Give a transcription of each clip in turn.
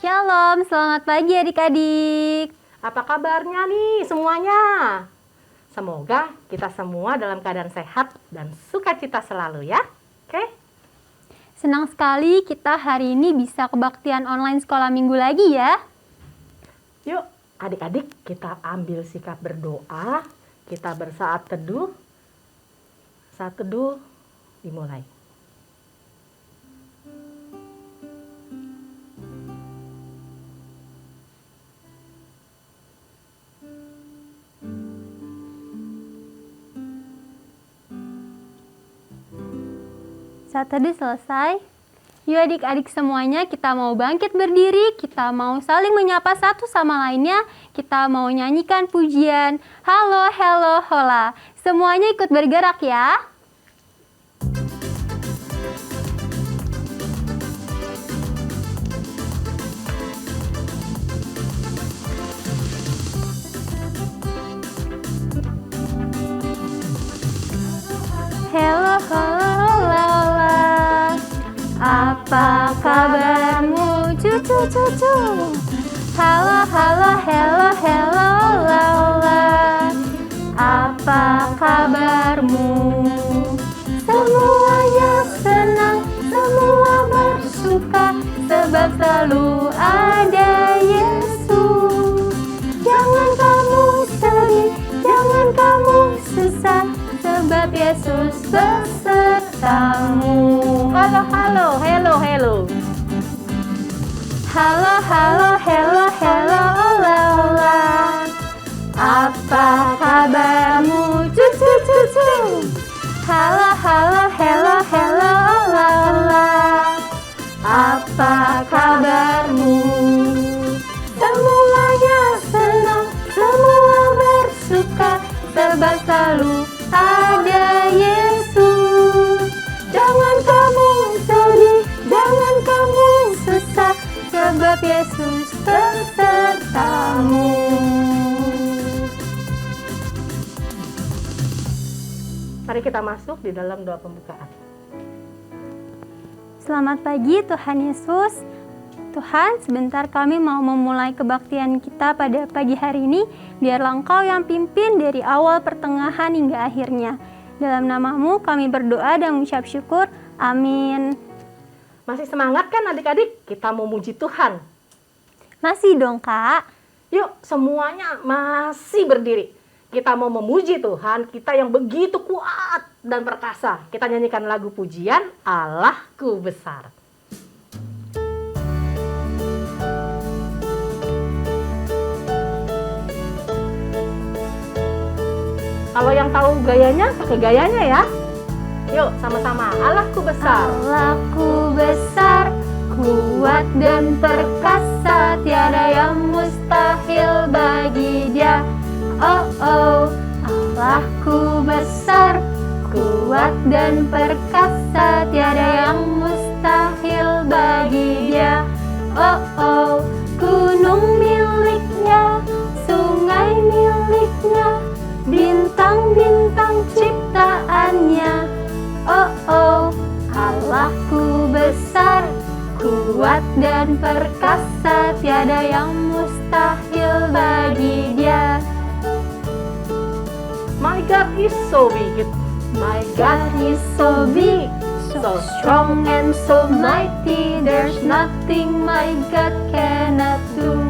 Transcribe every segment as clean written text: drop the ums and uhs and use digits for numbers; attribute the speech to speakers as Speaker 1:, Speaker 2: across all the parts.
Speaker 1: Shalom, selamat pagi adik-adik.
Speaker 2: Apa kabarnya nih semuanya? Semoga kita semua dalam keadaan sehat dan sukacita selalu ya. Oke?
Speaker 1: Senang sekali kita hari ini bisa kebaktian online sekolah minggu lagi ya.
Speaker 2: Yuk adik-adik kita ambil sikap berdoa. Kita bersaat teduh. Saat teduh dimulai.
Speaker 1: Saat tadi selesai, yuk adik-adik semuanya kita mau bangkit berdiri, kita mau saling menyapa satu sama lainnya, kita mau nyanyikan pujian Halo, Hello, Hola. Semuanya ikut bergerak ya. Hello, hola, hola. Apa kabarmu, cucu-cucu? Halo, halo, hello, hello, hola, hola. Apa kabarmu? Semuanya senang, semua bersuka, sebab selalu ada Yesus. Jangan kamu sedih, jangan kamu susah, sebab Yesus besertamu.
Speaker 2: Halo, halo, hello, hello.
Speaker 1: Halo, halo, hello, hello, hola, hola. Apa kabarmu, cucu-cucu? Halo, halo, hello, hello, hola, hola. Apa kabarmu? Semuanya senang, semua bersuka, sebab selalu ada Yesus. Jangan kamu sedih, jangan kamu susah, sebab Yesus besertamu.
Speaker 2: Mari kita masuk di dalam doa pembukaan.
Speaker 1: Selamat pagi Tuhan Yesus. Tuhan, sebentar kami mau memulai kebaktian kita pada pagi hari ini. Biarlah Engkau yang pimpin dari awal, pertengahan, hingga akhirnya. Dalam namamu kami berdoa dan mengucap syukur. Amin.
Speaker 2: Masih semangat kan adik-adik? Kita mau muji Tuhan.
Speaker 1: Masih dong Kak.
Speaker 2: Yuk semuanya masih berdiri. Kita mau memuji Tuhan, kita yang begitu kuat dan perkasa. Kita nyanyikan lagu pujian Allahku Besar. Kalau yang tahu gayanya, pakai gayanya ya. Yuk sama-sama, Allahku besar.
Speaker 1: Allahku besar, kuat dan perkasa, tiada yang mustahil bagi Dia. Oh oh, Allahku besar, kuat dan perkasa, tiada yang mustahil bagi Dia. Oh oh, gunung miliknya, sungai miliknya, bintang-bintang ciptaannya. Oh oh, Allahku besar, kuat dan perkasa, tiada yang mustahil bagi Dia.
Speaker 2: My God is so big.
Speaker 1: My God is so big, so strong and so mighty, there's nothing my God cannot do.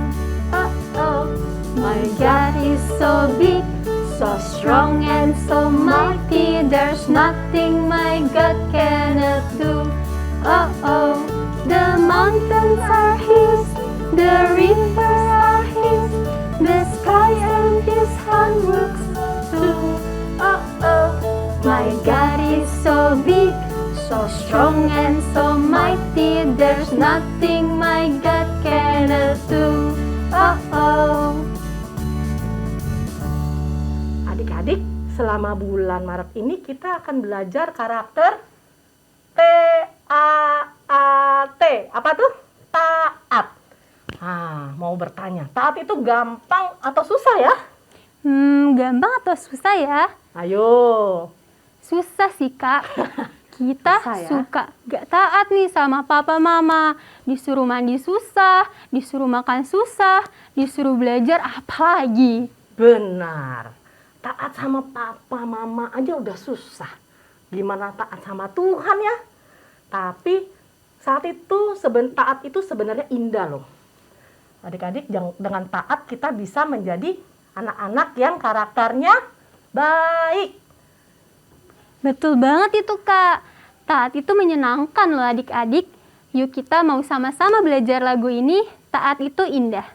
Speaker 1: Oh oh, my God is so big, so strong and so mighty, there's nothing my God cannot do. Oh oh, the mountains are His, the rivers are His, the sky and His handworks too. Oh oh, my God is so big, so strong and so mighty, there's nothing my God cannot do. Oh oh.
Speaker 2: Adik-adik, selama bulan Maret ini kita akan belajar karakter T-A-A-T. Apa tuh? Taat. Nah, mau bertanya, taat itu gampang atau susah ya?
Speaker 1: Gampang atau susah ya?
Speaker 2: Ayo.
Speaker 1: Susah sih Kak. Kita
Speaker 2: Bisa ya?
Speaker 1: suka gak taat nih sama papa mama. Disuruh mandi susah, disuruh makan susah, disuruh belajar apalagi.
Speaker 2: Benar. Taat sama papa mama aja udah susah. Gimana taat sama Tuhan ya? Tapi saat itu taat itu sebenarnya indah loh. Adik-adik, dengan taat kita bisa menjadi anak-anak yang karakternya baik.
Speaker 1: Betul banget itu Kak. Taat itu menyenangkan loh adik-adik. Yuk kita mau sama-sama belajar lagu ini, Taat itu Indah.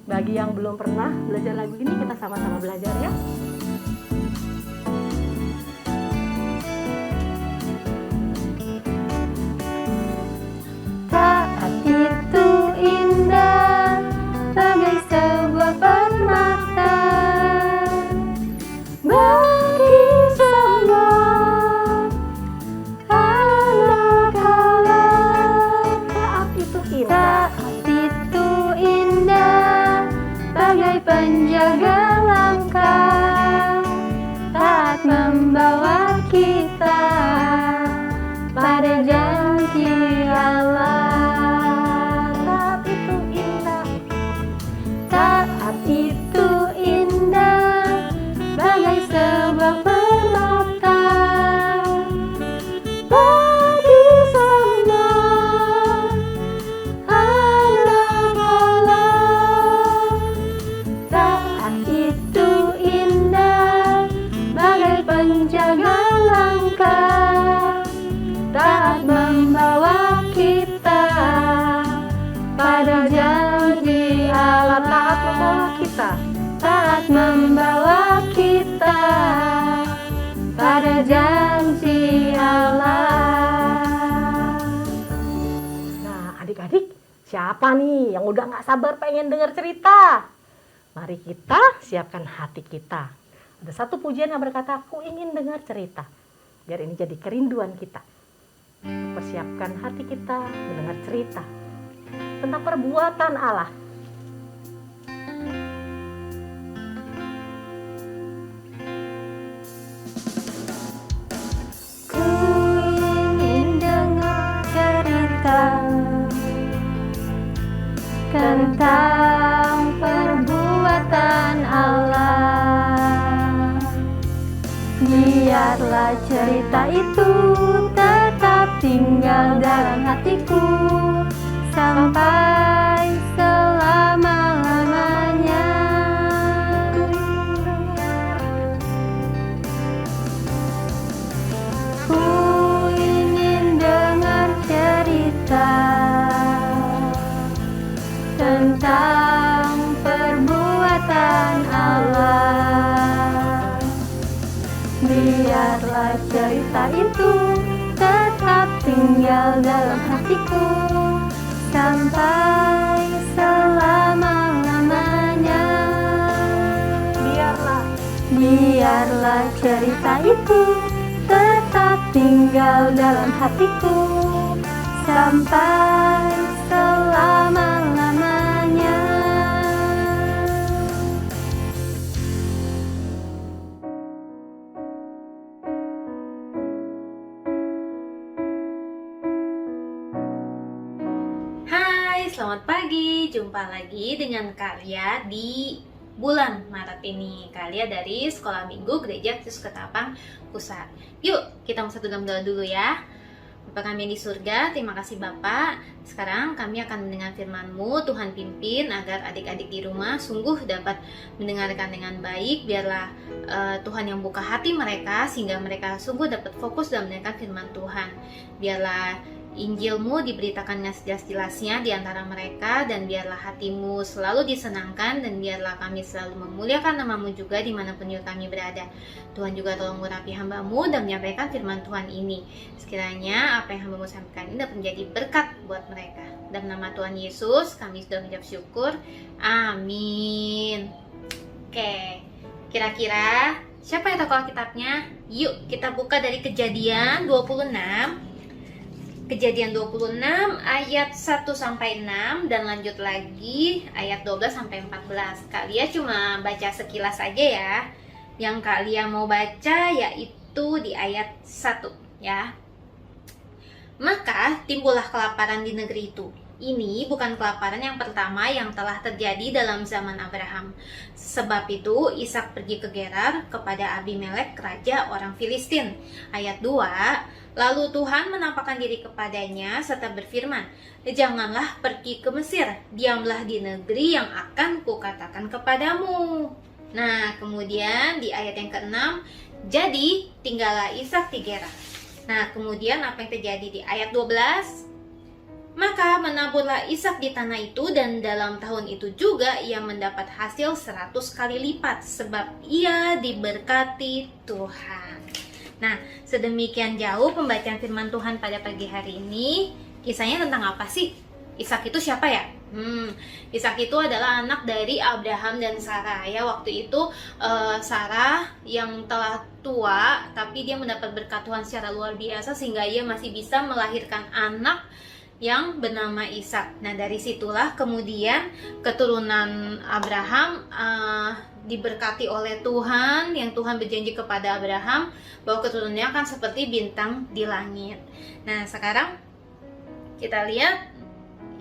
Speaker 2: Bagi yang belum pernah belajar lagu ini, kita sama-sama belajar ya.
Speaker 1: Taat itu indah, bagai sebuah permata bagi semua anak Allah.
Speaker 2: Taat itu indah.
Speaker 1: Taat itu indah, bagai penjaga langkah. Taat membawa kita pada janji Allah.
Speaker 2: Taat itu indah.
Speaker 1: Taat itu indah, bagai sebuah permata bagi semua anak Allah. Taat itu indah, bagai penjaga langkah. Taat membawa kita pada janji Allah.
Speaker 2: Taat membawa kita.
Speaker 1: Taat membawa kita pada janji Allah.
Speaker 2: Nah, adik-adik, siapa nih yang udah gak sabar pengen dengar cerita? Mari kita siapkan hati kita. Ada satu pujian yang berkata, aku ingin dengar cerita. Biar ini jadi kerinduan kita. Persiapkan hati kita mendengar cerita tentang perbuatan Allah.
Speaker 1: Ku ingin dengar cerita tentang perbuatan Allah. Biarlah cerita itu tetap tinggal dalam hatiku sampai selama-lamanya. Ku ingin dengar cerita tentang perbuatan Allah. Biarlah cerita itu tetap tinggal dalam hatiku sampai selama-lamanya. Biarlah cerita itu tetap tinggal dalam hatiku sampai selama-lamanya.
Speaker 3: Hai, selamat pagi. Jumpa lagi dengan Kalia di bulan Maret ini. Kalia dari Sekolah Minggu Gereja Kristus Ketapang Pusat. Yuk, kita mau satu dalam doa dulu ya. Bapa kami yang di surga, terima kasih Bapak. Sekarang kami akan mendengar firman-Mu. Tuhan pimpin agar adik-adik di rumah sungguh dapat mendengarkan dengan baik. Biarlah Tuhan yang buka hati mereka sehingga mereka sungguh dapat fokus dalam mendengarkan firman Tuhan. Biarlah Injil-Mu diberitakan dengan sejelas-jelasnya di antara mereka, dan biarlah hati-Mu selalu disenangkan, dan biarlah kami selalu memuliakan nama-Mu juga dimanapun kami berada. Tuhan juga tolong urapi hamba-Mu dan menyampaikan firman Tuhan ini. Sekiranya apa yang hamba-Mu sampaikan ini dapat menjadi berkat buat mereka. Dalam nama Tuhan Yesus kami sudah mengucap syukur. Amin. Oke, kira-kira siapa yang tahu Alkitabnya? Yuk kita buka dari Kejadian 26. Kejadian 26 ayat 1-6 dan lanjut lagi ayat 12-14. Kalian cuma baca sekilas aja ya. Yang Kak Lia mau baca yaitu di ayat 1 ya. Maka timbullah kelaparan di negeri itu. Ini bukan kelaparan yang pertama yang telah terjadi dalam zaman Abraham. Sebab itu Ishak pergi ke Gerar kepada Abimelek, raja orang Filistin. Ayat 2, lalu Tuhan menampakkan diri kepadanya serta berfirman, janganlah pergi ke Mesir, diamlah di negeri yang akan kukatakan kepadamu. Nah, kemudian di ayat yang ke-6, jadi tinggallah Ishak di Gerar. Nah, kemudian apa yang terjadi di ayat 12? Maka menaburlah Ishak di tanah itu, dan dalam tahun itu juga ia mendapat hasil 100 kali lipat, sebab ia diberkati Tuhan. Nah, sedemikian jauh pembacaan firman Tuhan pada pagi hari ini. Kisahnya tentang apa sih? Ishak itu siapa ya? Ishak itu adalah anak dari Abraham dan Sarah ya. Waktu itu Sarah yang telah tua, tapi dia mendapat berkat Tuhan secara luar biasa sehingga ia masih bisa melahirkan anak yang bernama Ishak. Nah, dari situlah kemudian keturunan Abraham diberkati oleh Tuhan, yang Tuhan berjanji kepada Abraham bahwa keturunannya akan seperti bintang di langit. Nah, sekarang kita lihat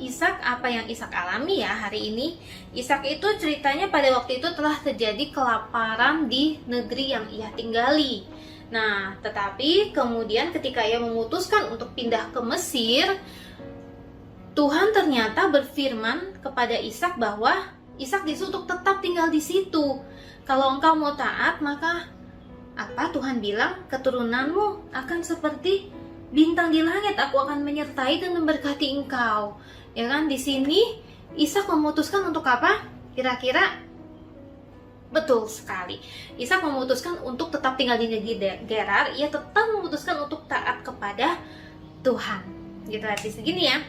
Speaker 3: Ishak, apa yang Ishak alami ya hari ini. Ishak itu ceritanya pada waktu itu telah terjadi kelaparan di negeri yang ia tinggali. Nah, tetapi kemudian ketika ia memutuskan untuk pindah ke Mesir, Tuhan ternyata berfirman kepada Ishak bahwa Ishak disuruh untuk tetap tinggal di situ. Kalau engkau mau taat, maka apa Tuhan bilang, keturunanmu akan seperti bintang di langit. Aku akan menyertai dan memberkati engkau. Ya kan, di sini Ishak memutuskan untuk apa? Kira-kira betul sekali. Ishak memutuskan untuk tetap tinggal di negeri Gerar. Ia tetap memutuskan untuk taat kepada Tuhan. Gitu arti segini ya.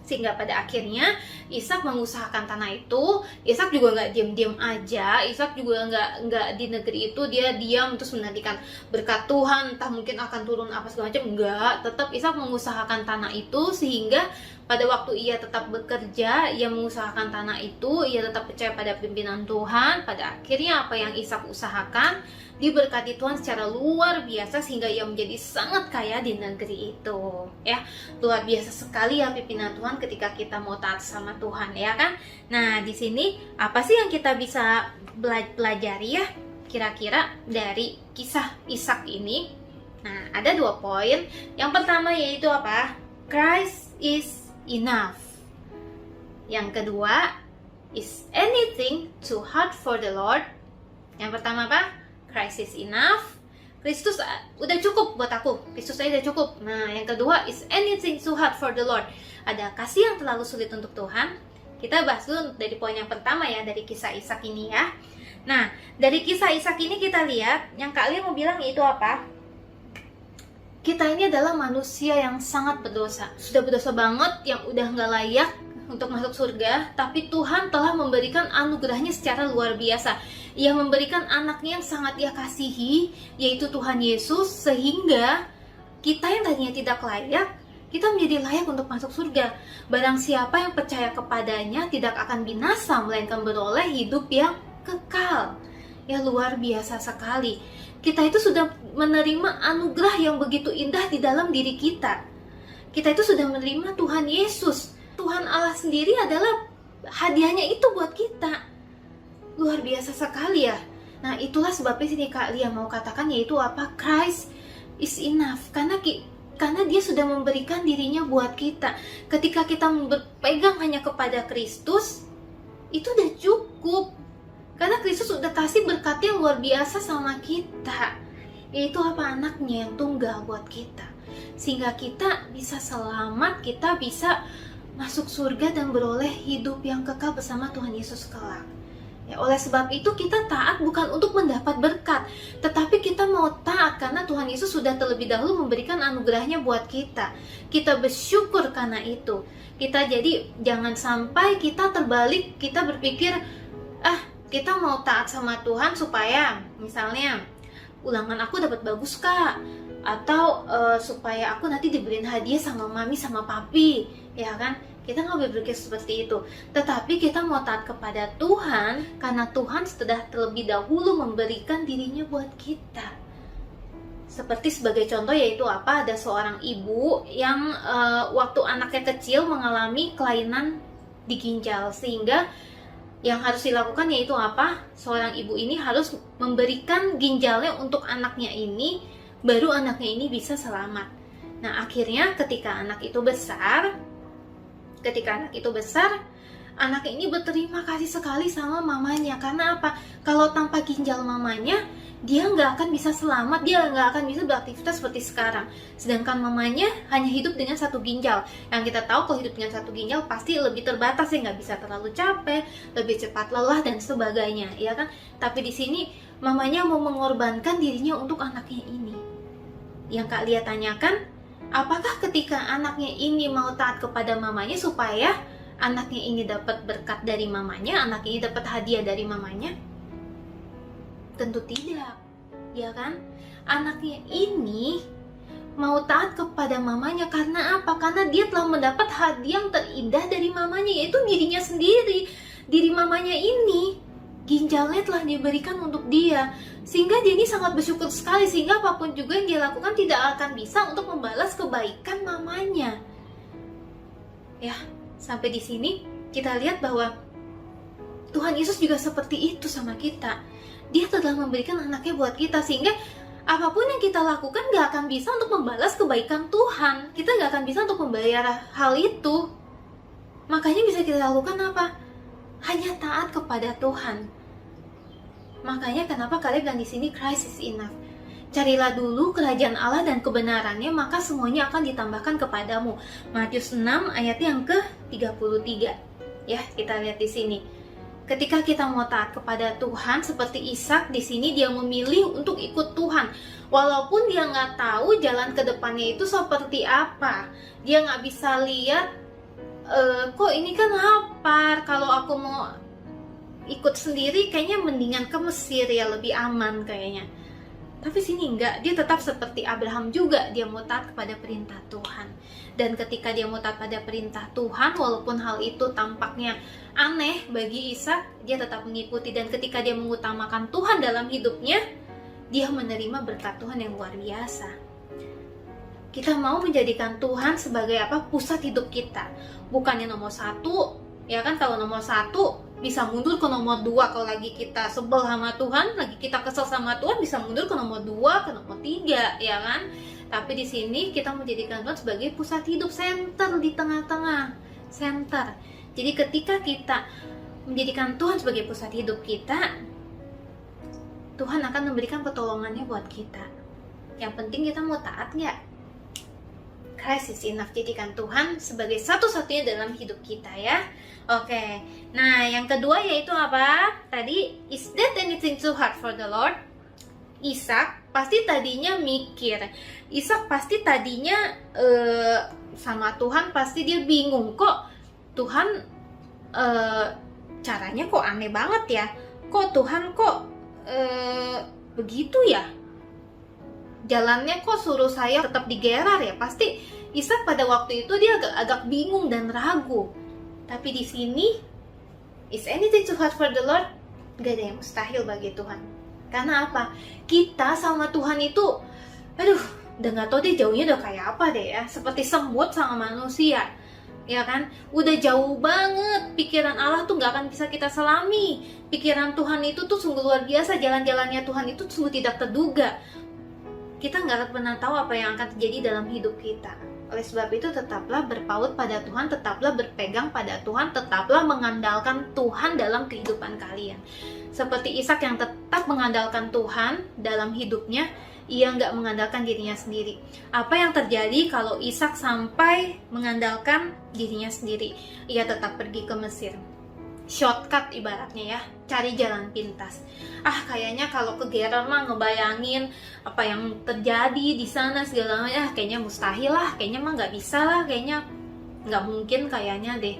Speaker 3: Sehingga pada akhirnya Ishak mengusahakan tanah itu. Ishak juga nggak diam-diam aja. Ishak juga nggak di negeri itu dia diam terus menantikan berkat Tuhan, entah mungkin akan turun apa segala macam. Enggak, tetap Ishak mengusahakan tanah itu, sehingga pada waktu ia tetap bekerja, ia mengusahakan tanah itu, ia tetap percaya pada pimpinan Tuhan. Pada akhirnya apa yang Ishak usahakan diberkati Tuhan secara luar biasa, sehingga ia menjadi sangat kaya di negeri itu. Ya, luar biasa sekali ya pimpinan Tuhan ketika kita mau taat sama Tuhan, ya kan? Nah, di sini apa sih yang kita bisa pelajari ya kira-kira dari kisah Ishak ini? Nah, ada 2 poin. Yang pertama yaitu apa? Christ is enough. Yang kedua, is anything too hard for the Lord? Yang pertama apa? Christ is enough. Kristus udah cukup buat aku. Kristus aja udah cukup. Nah, yang kedua, is anything too hard for the Lord? Ada kasih yang terlalu sulit untuk Tuhan? Kita bahas dulu dari poin yang pertama ya, dari kisah Ishak ini ya. Nah, dari kisah Ishak ini kita lihat, yang Kak Lia mau bilang itu apa? Kita ini adalah manusia yang sangat berdosa. Sudah berdosa banget, yang udah nggak layak untuk masuk surga. Tapi Tuhan telah memberikan anugerahnya secara luar biasa. Ia memberikan anaknya yang sangat ia kasihi, yaitu Tuhan Yesus, sehingga kita yang tadinya tidak layak, kita menjadi layak untuk masuk surga. Barang siapa yang percaya kepadanya tidak akan binasa, melainkan beroleh hidup yang kekal. Ya, luar biasa sekali. Kita itu sudah menerima anugerah yang begitu indah di dalam diri kita. Kita itu sudah menerima Tuhan Yesus. Tuhan Allah sendiri adalah hadiahnya itu buat kita. Luar biasa sekali ya. Nah, itulah sebabnya sini Kak Lia mau katakan yaitu apa? Christ is enough. Karena dia sudah memberikan dirinya buat kita. Ketika kita berpegang hanya kepada Kristus, itu udah cukup. Karena Kristus sudah kasih berkat yang luar biasa sama kita. Yaitu apa? Anaknya yang tunggal buat kita. Sehingga kita bisa selamat, kita bisa masuk surga dan beroleh hidup yang kekal bersama Tuhan Yesus kelak. Ya, oleh sebab itu kita taat bukan untuk mendapat berkat, tetapi kita mau taat karena Tuhan Yesus sudah terlebih dahulu memberikan anugerahnya buat kita. Kita bersyukur karena itu. Kita jadi jangan sampai kita terbalik, kita berpikir, kita mau taat sama Tuhan supaya misalnya ulangan aku dapat bagus Kak, atau supaya aku nanti dibeliin hadiah sama mami sama papi, ya kan? Kita nggak berpikir seperti itu. Tetapi kita mau taat kepada Tuhan karena Tuhan sudah terlebih dahulu memberikan dirinya buat kita. Seperti sebagai contoh yaitu apa? Ada seorang ibu yang waktu anaknya kecil mengalami kelainan di ginjal, sehingga yang harus dilakukan yaitu apa? Seorang ibu ini harus memberikan ginjalnya untuk anaknya ini, baru anaknya ini bisa selamat. Nah, akhirnya ketika anak itu besar, anak ini berterima kasih sekali sama mamanya. Karena apa? Kalau tanpa ginjal mamanya, dia nggak akan bisa selamat, dia nggak akan bisa beraktivitas seperti sekarang. Sedangkan mamanya hanya hidup dengan satu ginjal. Yang kita tahu kalau hidup dengan satu ginjal pasti lebih terbatas ya, nggak bisa terlalu capek, lebih cepat lelah dan sebagainya, ya kan? Tapi di sini mamanya mau mengorbankan dirinya untuk anaknya ini. Yang Kak Lia tanyakan, apakah ketika anaknya ini mau taat kepada mamanya supaya anaknya ini dapat berkat dari mamanya, anaknya ini dapat hadiah dari mamanya? Tentu tidak, ya kan? Anaknya ini mau taat kepada mamanya karena apa? Karena dia telah mendapat hadiah yang terindah dari mamanya, yaitu dirinya sendiri. Diri mamanya ini, ginjalnya telah diberikan untuk dia, sehingga dia ini sangat bersyukur sekali, sehingga apapun juga yang dia lakukan tidak akan bisa untuk membalas kebaikan mamanya. Ya, sampai di sini kita lihat bahwa Tuhan Yesus juga seperti itu sama kita. Dia telah memberikan anaknya buat kita, sehingga apapun yang kita lakukan gak akan bisa untuk membalas kebaikan Tuhan. Kita gak akan bisa untuk membayar hal itu. Makanya bisa kita lakukan apa? Hanya taat kepada Tuhan. Makanya kenapa kalian bilang di sini Christ is enough. Carilah dulu kerajaan Allah dan kebenarannya, maka semuanya akan ditambahkan kepadamu. Matius 6 ayat yang ke-33. Ya, kita lihat di sini. Ketika kita mau taat kepada Tuhan, seperti Ishak di sini dia memilih untuk ikut Tuhan, walaupun dia nggak tahu jalan ke depannya itu seperti apa. Dia nggak bisa lihat, kok ini kan lapar. Kalau aku mau ikut sendiri, kayaknya mendingan ke Mesir ya, lebih aman kayaknya. Tapi sini enggak, dia tetap seperti Abraham juga, dia mau taat kepada perintah Tuhan. Dan ketika dia mau taat pada perintah Tuhan, walaupun hal itu tampaknya aneh bagi Ishak, dia tetap mengikuti. Dan ketika dia mengutamakan Tuhan dalam hidupnya, dia menerima berkat Tuhan yang luar biasa. Kita mau menjadikan Tuhan sebagai apa? Pusat hidup kita, bukannya nomor satu. Ya kan, kalau nomor satu bisa mundur ke nomor 2 kalau lagi kita sebel sama Tuhan, lagi kita kesel sama Tuhan, bisa mundur ke nomor 2, ke nomor 3, ya kan? Tapi di sini kita menjadikan Tuhan sebagai pusat hidup, center di tengah-tengah, center. Jadi ketika kita menjadikan Tuhan sebagai pusat hidup kita, Tuhan akan memberikan pertolongannya buat kita. Yang penting kita mau taat nggak? Christ is enough, jadikan Tuhan sebagai satu-satunya dalam hidup kita ya. Oke, nah yang kedua yaitu apa? Tadi, is that anything too hard for the Lord? Ishak pasti tadinya mikir, Ishak pasti tadinya sama Tuhan pasti dia bingung, kok Tuhan caranya kok aneh banget ya, kok Tuhan kok begitu ya, jalannya kok suruh saya tetap digerar ya. Pasti Ishak pada waktu itu dia agak bingung dan ragu. Tapi di sini, is anything too hard for the Lord? Gak ada yang mustahil bagi Tuhan. Karena apa? Kita sama Tuhan itu, udah gak tau deh jauhnya udah kayak apa deh ya. Seperti semut sama manusia, ya kan? Udah jauh banget. Pikiran Allah tuh gak akan bisa kita selami. Pikiran Tuhan itu tuh sungguh luar biasa. Jalan-jalannya Tuhan itu sungguh tidak terduga. Kita gak akan pernah tahu apa yang akan terjadi dalam hidup kita. Oleh sebab itu tetaplah berpaut pada Tuhan, tetaplah berpegang pada Tuhan, tetaplah mengandalkan Tuhan dalam kehidupan kalian. Seperti Ishak yang tetap mengandalkan Tuhan dalam hidupnya, ia nggak mengandalkan dirinya sendiri. Apa yang terjadi kalau Ishak sampai mengandalkan dirinya sendiri? Ia tetap pergi ke Mesir. Shortcut ibaratnya ya, cari jalan pintas. Kayaknya kalau ke Gerar mah ngebayangin apa yang terjadi di sana segala macam, kayaknya mustahil lah, kayaknya mah nggak bisa lah, kayaknya nggak mungkin kayaknya deh.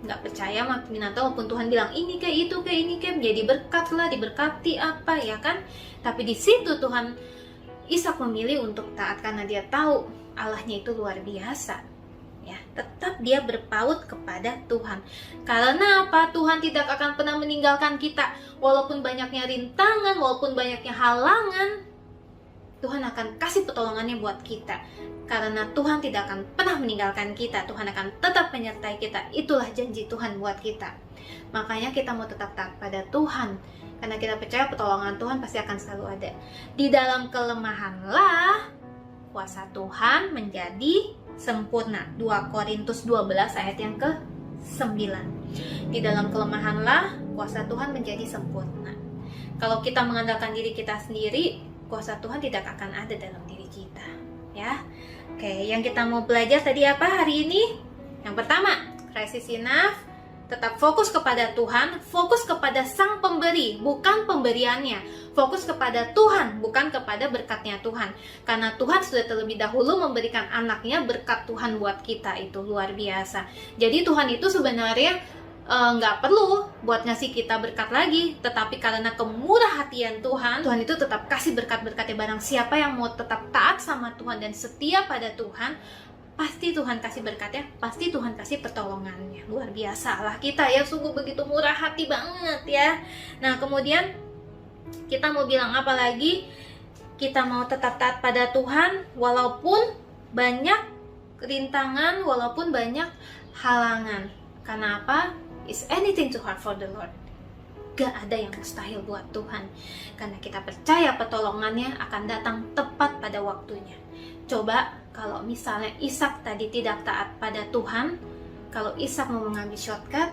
Speaker 3: Nggak percaya mah Minato, walaupun Tuhan bilang ini kayak itu kayak ini kayak menjadi berkat lah, diberkati apa ya kan. Tapi di situ Tuhan Ishak memilih untuk taat karena dia tahu Allahnya itu luar biasa. Ya, tetap dia berpaut kepada Tuhan. Karena apa? Tuhan tidak akan pernah meninggalkan kita. Walaupun banyaknya rintangan, walaupun banyaknya halangan, Tuhan akan kasih pertolongannya buat kita. Karena Tuhan tidak akan pernah meninggalkan kita. Tuhan akan tetap menyertai kita. Itulah janji Tuhan buat kita. Makanya kita mau tetap taat pada Tuhan. Karena kita percaya pertolongan Tuhan pasti akan selalu ada. Di dalam kelemahanlah kuasa Tuhan menjadi sempurna. 2 Korintus 12 ayat yang ke-9. Di dalam kelemahanlah kuasa Tuhan menjadi sempurna. Kalau kita mengandalkan diri kita sendiri, kuasa Tuhan tidak akan ada dalam diri kita, ya. Oke, yang kita mau belajar tadi apa hari ini? Yang pertama, crisis enough, tetap fokus kepada Tuhan, fokus kepada Sang Pemberi, bukan pemberiannya. Fokus kepada Tuhan, bukan kepada berkatnya Tuhan. Karena Tuhan sudah terlebih dahulu memberikan anaknya, berkat Tuhan buat kita itu luar biasa. Jadi Tuhan itu sebenarnya nggak perlu buat ngasih kita berkat lagi, tetapi karena kemurah hatian Tuhan, Tuhan itu tetap kasih berkat-berkatnya. Barang siapa yang mau tetap taat sama Tuhan dan setia pada Tuhan, pasti Tuhan kasih berkatnya, pasti Tuhan kasih pertolongannya. Luar biasa lah kita ya, sungguh begitu murah hati banget ya. Nah kemudian kita mau bilang apa lagi? Kita mau tetap taat pada Tuhan walaupun banyak rintangan, walaupun banyak halangan. Karena apa? Is anything too hard for the Lord? Gak ada yang mustahil buat Tuhan. Karena kita percaya pertolongannya akan datang tepat pada waktunya. Coba kalau misalnya Ishak tadi tidak taat pada Tuhan, kalau Ishak mau mengambil shortcut,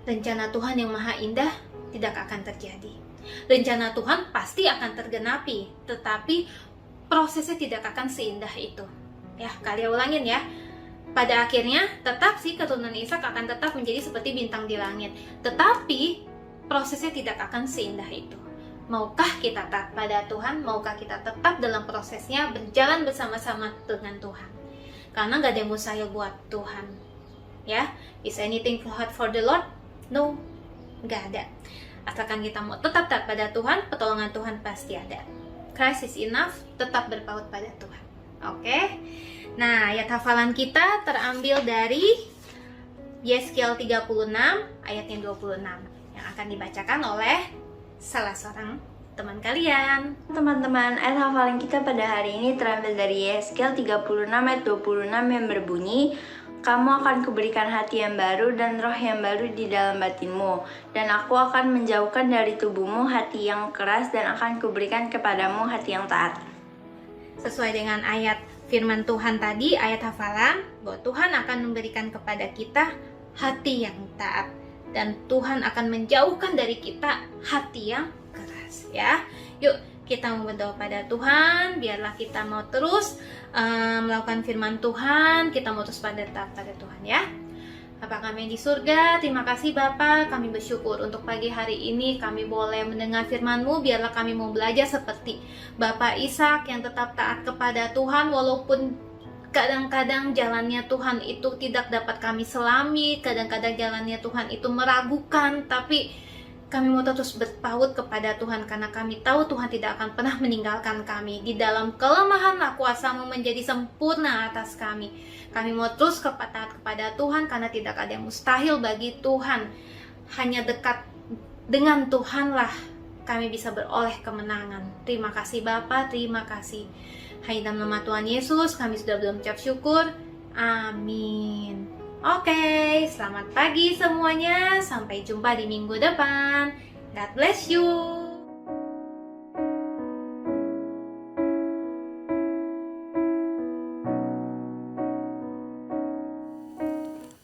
Speaker 3: rencana Tuhan yang maha indah tidak akan terjadi. Rencana Tuhan pasti akan tergenapi, tetapi prosesnya tidak akan seindah itu. Ya, kalian ulangin ya. Pada akhirnya tetap sih keturunan Ishak akan tetap menjadi seperti bintang di langit. Tetapi prosesnya tidak akan seindah itu. Maukah kita taat pada Tuhan? Maukah kita tetap dalam prosesnya berjalan bersama-sama dengan Tuhan? Karena gak ada yang mustahil buat Tuhan. Ya, is anything too hard for the Lord? No, gak ada. Asalkan kita mau tetap taat pada Tuhan, pertolongan Tuhan pasti ada. Christ is enough, tetap berpaut pada Tuhan. Oke? Nah, ayat hafalan kita terambil dari Yeskiel 36 ayat yang 26 yang akan dibacakan oleh salah seorang teman kalian.
Speaker 4: Teman-teman, ayat hafalan kita pada hari ini terambil dari Yeskiel 36 ayat 26 yang berbunyi, "Kamu akan kuberikan hati yang baru dan roh yang baru di dalam batinmu, dan aku akan menjauhkan dari tubuhmu hati yang keras dan akan kuberikan kepadamu hati yang taat."
Speaker 3: Sesuai dengan ayat firman Tuhan tadi, ayat hafalan, bahwa Tuhan akan memberikan kepada kita hati yang taat, dan Tuhan akan menjauhkan dari kita hati yang keras, ya. Yuk kita mau berdoa pada Tuhan, biarlah kita mau terus melakukan firman Tuhan, kita mau terus taat pada Tuhan, ya. Bapa kami di surga, terima kasih Bapa, kami bersyukur untuk pagi hari ini kami boleh mendengar firman-Mu. Biarlah kami mau belajar seperti Bapak Ishak yang tetap taat kepada Tuhan walaupun kadang-kadang jalannya Tuhan itu tidak dapat kami selami, kadang-kadang jalannya Tuhan itu meragukan, tapi kami mau terus berpaut kepada Tuhan karena kami tahu Tuhan tidak akan pernah meninggalkan kami. Di dalam kelemahanlah kuasa-Mu menjadi sempurna atas kami. Kami mau terus taat kepada Tuhan karena tidak ada yang mustahil bagi Tuhan. Hanya dekat dengan Tuhanlah kami bisa beroleh kemenangan. Terima kasih Bapa, terima kasih. Hanya dalam nama Tuhan Yesus kami sudah berucap syukur. Amin. Oke, selamat pagi semuanya. Sampai jumpa di minggu depan. God bless you.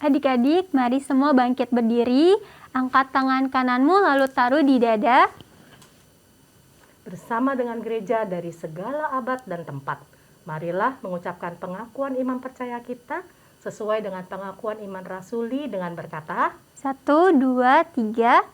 Speaker 1: Adik-adik, mari semua bangkit berdiri. Angkat tangan kananmu lalu taruh di dada.
Speaker 2: Bersama dengan gereja dari segala abad dan tempat, marilah mengucapkan pengakuan iman percaya kita sesuai dengan pengakuan iman rasuli dengan berkata,
Speaker 1: 1, 2, 3.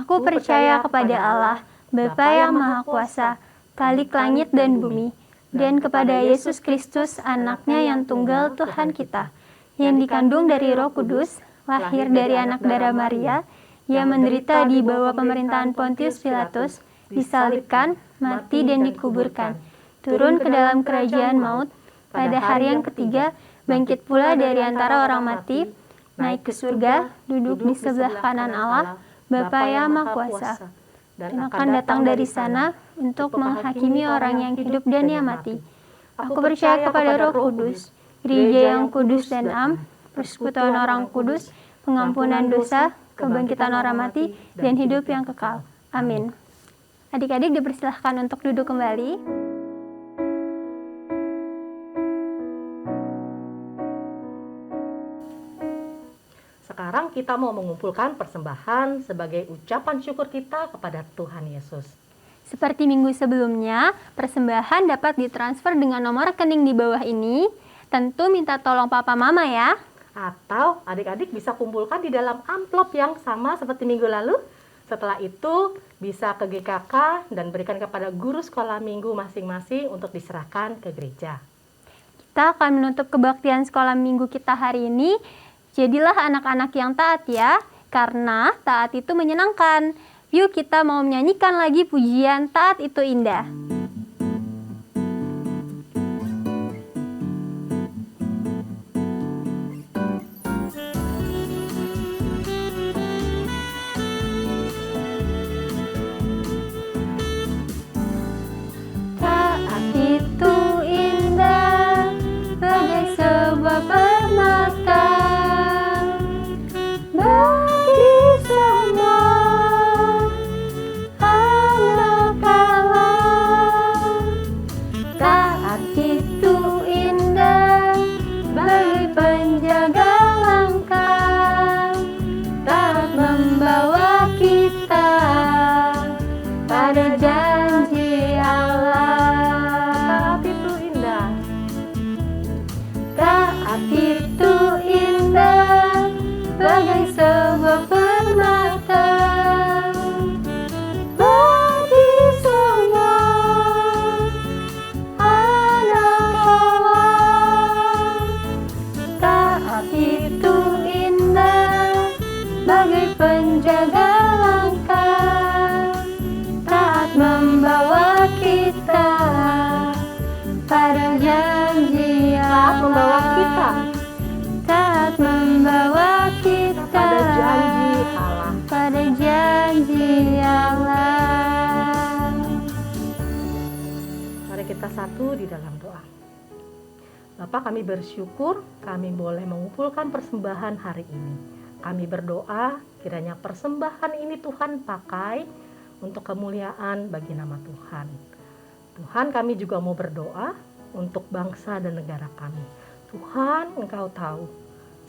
Speaker 1: Aku percaya kepada Allah, Bapa yang Maha Kuasa, Khalik langit dan bumi, dan kepada Yesus Kristus, anaknya yang tunggal Tuhan kita, yang dikandung dari Roh Kudus, lahir dari anak darah Maria, yang menderita di bawah pemerintahan Pontius Pilatus, disalibkan, mati dan dikuburkan, turun ke dalam kerajaan maut, pada hari yang ketiga, bangkit pula dari antara orang mati, naik ke surga, duduk di sebelah kanan Allah, Bapa yang Maha Kuasa, dan akan datang dari sana untuk menghakimi orang yang hidup dan yang mati. Aku percaya kepada Roh Kudus, gereja yang kudus dan am, persekutuan orang kudus, pengampunan dosa, kebangkitan orang mati, dan hidup yang kekal. Amin. Adik-adik dipersilahkan untuk duduk kembali.
Speaker 2: Sekarang kita mau mengumpulkan persembahan sebagai ucapan syukur kita kepada Tuhan Yesus.
Speaker 1: Seperti minggu sebelumnya, persembahan dapat ditransfer dengan nomor rekening di bawah ini. Tentu minta tolong papa mama ya.
Speaker 2: Atau adik-adik bisa kumpulkan di dalam amplop yang sama seperti minggu lalu. Setelah itu bisa ke GKK dan berikan kepada guru sekolah minggu masing-masing untuk diserahkan ke gereja.
Speaker 1: Kita akan menutup kebaktian sekolah minggu kita hari ini. Jadilah anak-anak yang taat ya, karena taat itu menyenangkan. Yuk kita mau menyanyikan lagi pujian Taat Itu Indah. Taat itu indah, bagai sebuah permata. Bagi semua anak Allah, taat itu indah, bagai penjaga langkah, taat membawa kita pada janji Allah.
Speaker 2: Taat itu indah.
Speaker 1: Taat itu indah, bagai sebuah permata. Bagi semua anak Allah, taat itu indah, bagai penjaga langkah, taat membawa kita pada janji Allah.
Speaker 2: Taat membawa kita
Speaker 1: Taat membawa kita
Speaker 2: pada janji Allah.
Speaker 1: pada janji Allah.
Speaker 2: Mari kita satu di dalam doa. Bapak, kami bersyukur kami boleh mengumpulkan persembahan hari ini. Kami berdoa kiranya persembahan ini Tuhan pakai untuk kemuliaan bagi nama Tuhan. Tuhan, kami juga mau berdoa untuk bangsa dan negara kami. Tuhan, Engkau tahu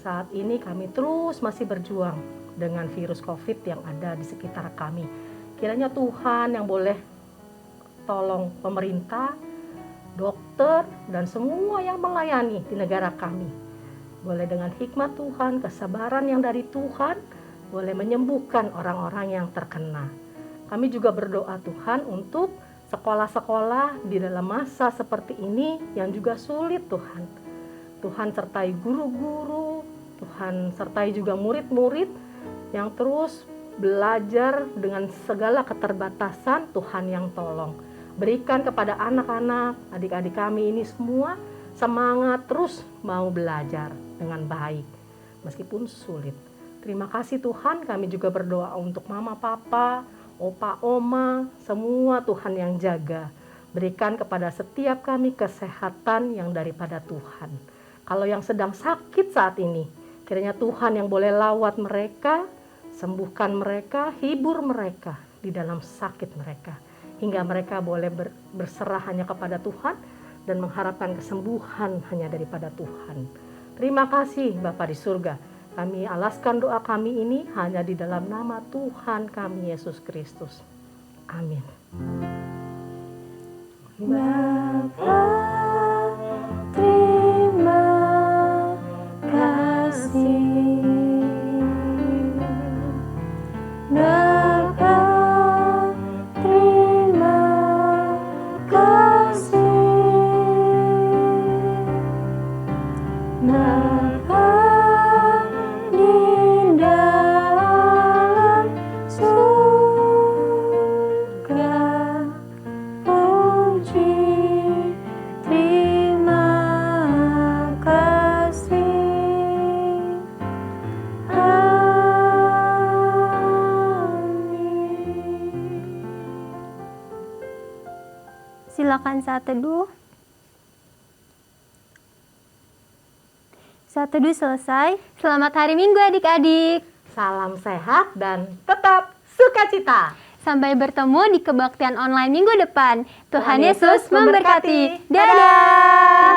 Speaker 2: saat ini kami terus masih berjuang dengan virus COVID yang ada di sekitar kami. Kiranya Tuhan yang boleh tolong pemerintah, dokter, dan semua yang melayani di negara kami. Boleh dengan hikmat Tuhan, kesabaran yang dari Tuhan, boleh menyembuhkan orang-orang yang terkena. Kami juga berdoa Tuhan untuk sekolah-sekolah di dalam masa seperti ini yang juga sulit Tuhan. Tuhan sertai guru-guru, Tuhan sertai juga murid-murid yang terus belajar dengan segala keterbatasan. Tuhan yang tolong. Berikan kepada anak-anak, adik-adik kami ini semua semangat terus mau belajar dengan baik meskipun sulit. Terima kasih Tuhan, kami juga berdoa untuk mama, papa, opa, oma, semua Tuhan yang jaga. Berikan kepada setiap kami kesehatan yang daripada Tuhan. Kalau yang sedang sakit saat ini, kiranya Tuhan yang boleh lawat mereka, sembuhkan mereka, hibur mereka di dalam sakit mereka. Hingga mereka boleh berserah hanya kepada Tuhan dan mengharapkan kesembuhan hanya daripada Tuhan. Terima kasih Bapa di surga. Kami alaskan doa kami ini hanya di dalam nama Tuhan kami Yesus Kristus. Amin.
Speaker 1: Bapa, terima kasih. Bapa, terima kasih. Bapa di dalam surga, puji Silakan saat teduh. Saat teduh selesai. Selamat hari Minggu adik-adik.
Speaker 2: Salam sehat dan tetap sukacita.
Speaker 1: Sampai bertemu di kebaktian online minggu depan. Tuhan
Speaker 2: Tuhan
Speaker 1: Yesus
Speaker 2: Yesus memberkati.
Speaker 1: memberkati. Dadah.